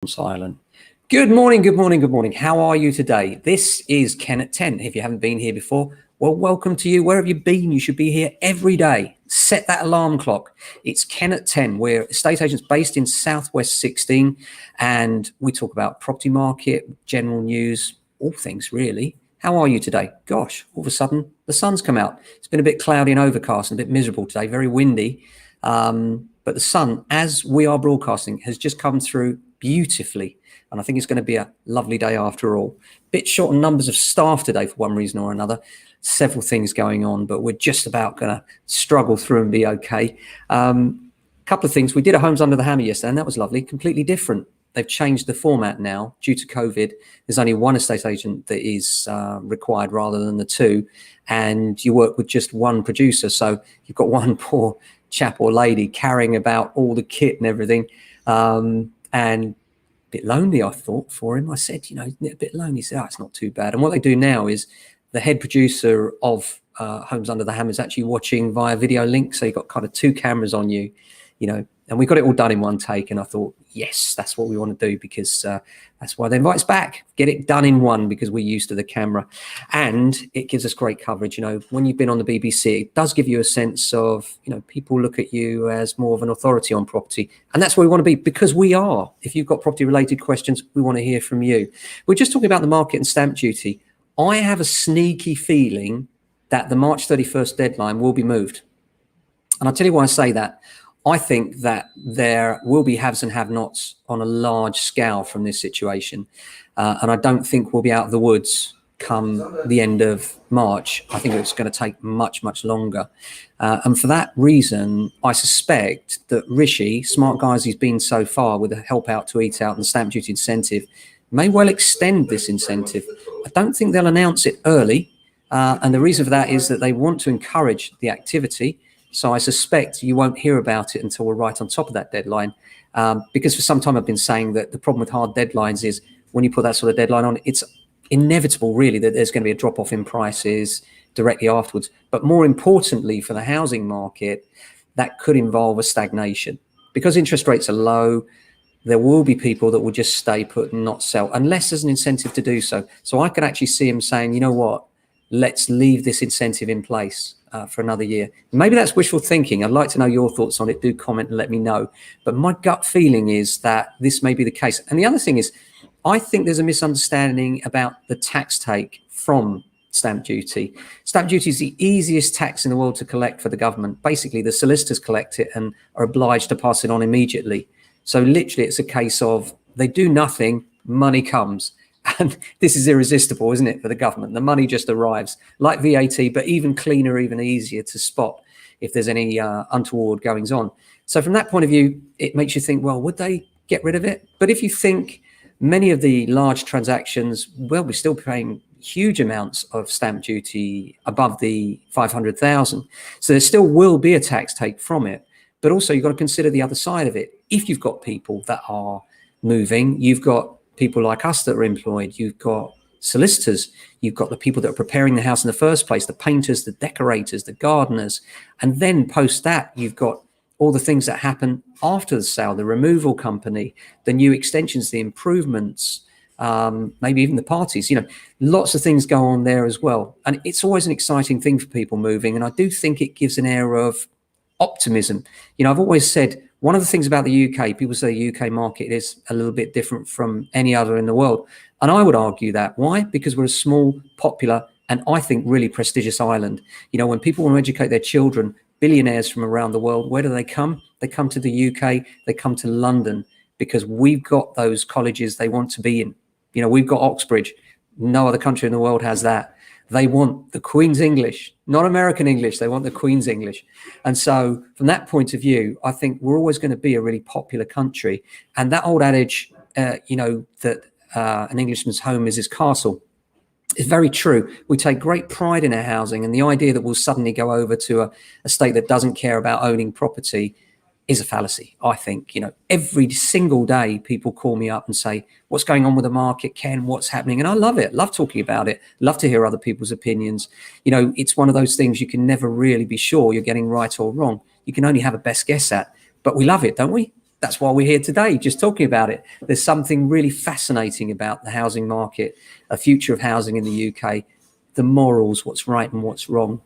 Silent. Good morning, good morning, good morning. How are you today? This is Ken at 10. If you haven't been here before, well, welcome to you. Where have you been? You should be here every day. Set that alarm clock. It's Ken at 10. We're estate agents based in Southwest 16, and we talk about property market, general news, all things really. How are you today? Gosh, all of a sudden the sun's come out. It's been a bit cloudy and overcast and a bit miserable today, very windy. But the sun, as we are broadcasting, has just come through beautifully. And I think it's going to be a lovely day after all. Bit short on numbers of staff today for one reason or another. Several things going on, but we're just about going to struggle through and be okay. Couple of things. We did a Homes Under the Hammer yesterday, and that was lovely. Completely different. They've changed the format now due to COVID. There's only one estate agent that is required rather than the two, and you work with just one producer. So you've got one poor chap or lady carrying about all the kit and everything, and a bit lonely, I thought, for him. I said, a bit lonely. He said, it's not too bad. And what they do now is the head producer of Homes Under the Hammer is actually watching via video link. So you've got kind of two cameras on you, and we got it all done in one take. And I thought, yes, that's what we want to do, because that's why they invite us back. Get it done in one, because we're used to the camera. And it gives us great coverage. When you've been on the BBC, it does give you a sense of, people look at you as more of an authority on property. And that's where we want to be, because we are. If you've got property related questions, we want to hear from you. We're just talking about the market and stamp duty. I have a sneaky feeling that the March 31st deadline will be moved. And I'll tell you why I say that. I think that there will be haves and have-nots on a large scale from this situation. And I don't think we'll be out of the woods come the end of March. I think it's going to take much, much longer. And for that reason, I suspect that Rishi, smart guy as he's been so far with the help out to eat out and stamp duty incentive, may well extend this incentive. I don't think they'll announce it early. And the reason for that is that they want to encourage the activity. So I suspect you won't hear about it until we're right on top of that deadline. Because for some time I've been saying that the problem with hard deadlines is when you put that sort of deadline on, it's inevitable really that there's going to be a drop off in prices directly afterwards. But more importantly for the housing market, that could involve a stagnation. Because interest rates are low, there will be people that will just stay put and not sell unless there's an incentive to do so. So I could actually see him saying, you know what, let's leave this incentive in place for another year. Maybe that's wishful thinking. I'd like to know your thoughts on it. Do comment and let me know. But my gut feeling is that this may be the case. And the other thing is, I think there's a misunderstanding about the tax take from stamp duty. Stamp duty is the easiest tax in the world to collect for the government. Basically, the solicitors collect it and are obliged to pass it on immediately. So literally, it's a case of they do nothing, money comes. And this is irresistible, isn't it, for the government? The money just arrives like VAT, but even cleaner, even easier to spot if there's any untoward goings on. So from that point of view, it makes you think, well, would they get rid of it? But if you think many of the large transactions, well, we're still paying huge amounts of stamp duty above the 500,000. So there still will be a tax take from it. But also you've got to consider the other side of it. If you've got people that are moving, you've got people like us that are employed, you've got solicitors, you've got the people that are preparing the house in the first place, the painters, the decorators, the gardeners. And then post that, you've got all the things that happen after the sale, the removal company, the new extensions, the improvements, maybe even the parties, lots of things go on there as well. And it's always an exciting thing for people moving. And I do think it gives an air of optimism. I've always said, one of the things about the UK, people say the UK market is a little bit different from any other in the world. And I would argue that. Why? Because we're a small, popular, and I think really prestigious island. When people want to educate their children, billionaires from around the world, where do they come? They come to the UK, they come to London, because we've got those colleges they want to be in. We've got Oxbridge. No other country in the world has that. They want the Queen's English, not American English. They want the Queen's English. And so from that point of view, I think we're always going to be a really popular country. And that old adage, that an Englishman's home is his castle, is very true. We take great pride in our housing, and the idea that we'll suddenly go over to a state that doesn't care about owning property is a fallacy. I think, every single day people call me up and say, what's going on with the market, Ken, what's happening? And I love it. Love talking about it. Love to hear other people's opinions. It's one of those things you can never really be sure you're getting right or wrong. You can only have a best guess at, but we love it, don't we? That's why we're here today, just talking about it. There's something really fascinating about the housing market, a future of housing in the UK, the morals, what's right and what's wrong.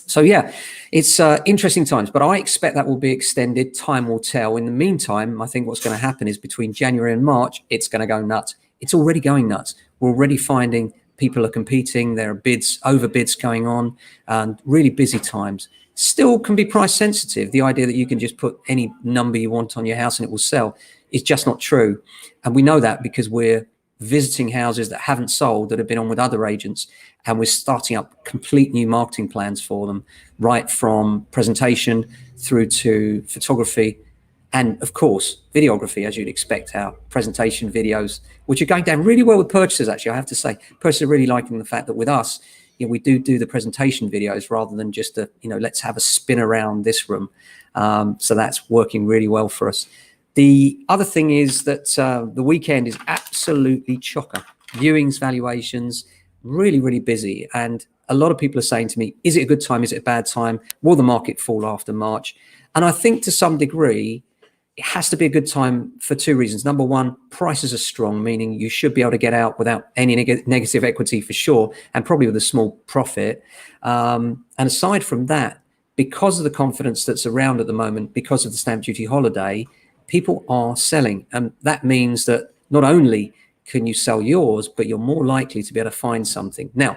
So yeah, it's interesting times, but I expect that will be extended. Time will tell. In the meantime, I think what's going to happen is between January and March, it's going to go nuts. It's already going nuts. We're already finding people are competing. There are bids, overbids going on, and really busy times. Still can be price sensitive. The idea that you can just put any number you want on your house and it will sell is just not true. And we know that because we're visiting houses that haven't sold, that have been on with other agents, and we're starting up complete new marketing plans for them, right from presentation through to photography and of course videography, as you'd expect. Our presentation videos, which are going down really well with purchasers, actually, I have to say. Purchasers are really liking the fact that with us, we do the presentation videos rather than just let's have a spin around this room. So that's working really well for us. The other thing is that the weekend is absolutely chocker. Viewings, valuations, really, really busy. And a lot of people are saying to me, is it a good time? Is it a bad time? Will the market fall after March? And I think to some degree, it has to be a good time for two reasons. Number one, prices are strong, meaning you should be able to get out without any negative equity for sure, and probably with a small profit. And aside from that, because of the confidence that's around at the moment, because of the stamp duty holiday, people are selling. And that means that not only can you sell yours, but you're more likely to be able to find something. Now,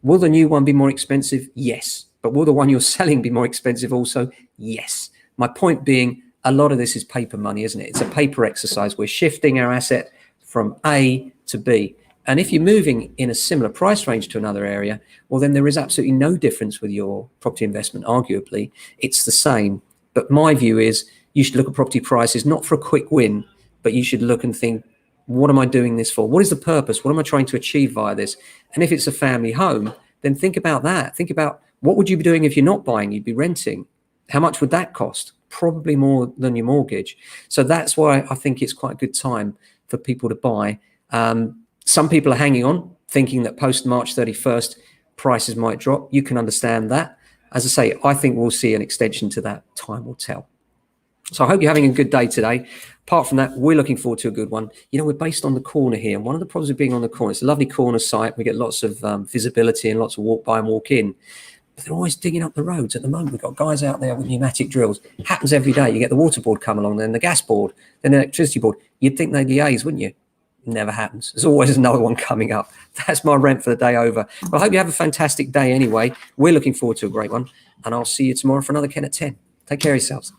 will the new one be more expensive? Yes. But will the one you're selling be more expensive also? Yes. My point being, a lot of this is paper money, isn't it? It's a paper exercise. We're shifting our asset from A to B. And if you're moving in a similar price range to another area, well, then there is absolutely no difference with your property investment, arguably. It's the same. But my view is you should look at property prices, not for a quick win, but you should look and think, what am I doing this for? What is the purpose? What am I trying to achieve via this? And if it's a family home, then think about that. Think about, what would you be doing if you're not buying? You'd be renting. How much would that cost? Probably more than your mortgage. So that's why I think it's quite a good time for people to buy. Some people are hanging on, thinking that post March 31st, prices might drop. You can understand that. As I say, I think we'll see an extension to that. Time will tell. So I hope you're having a good day today. Apart from that, we're looking forward to a good one. We're based on the corner here. And one of the problems of being on the corner, it's a lovely corner site. We get lots of visibility and lots of walk by and walk in. But they're always digging up the roads. At the moment, we've got guys out there with pneumatic drills. It happens every day. You get the water board come along, then the gas board, then the electricity board. You'd think they'd liaise, wouldn't you? Never happens. There's always another one coming up. That's my rant for the day over. Well, I hope you have a fantastic day anyway. We're looking forward to a great one. And I'll see you tomorrow for another Ken at 10. Take care of yourselves.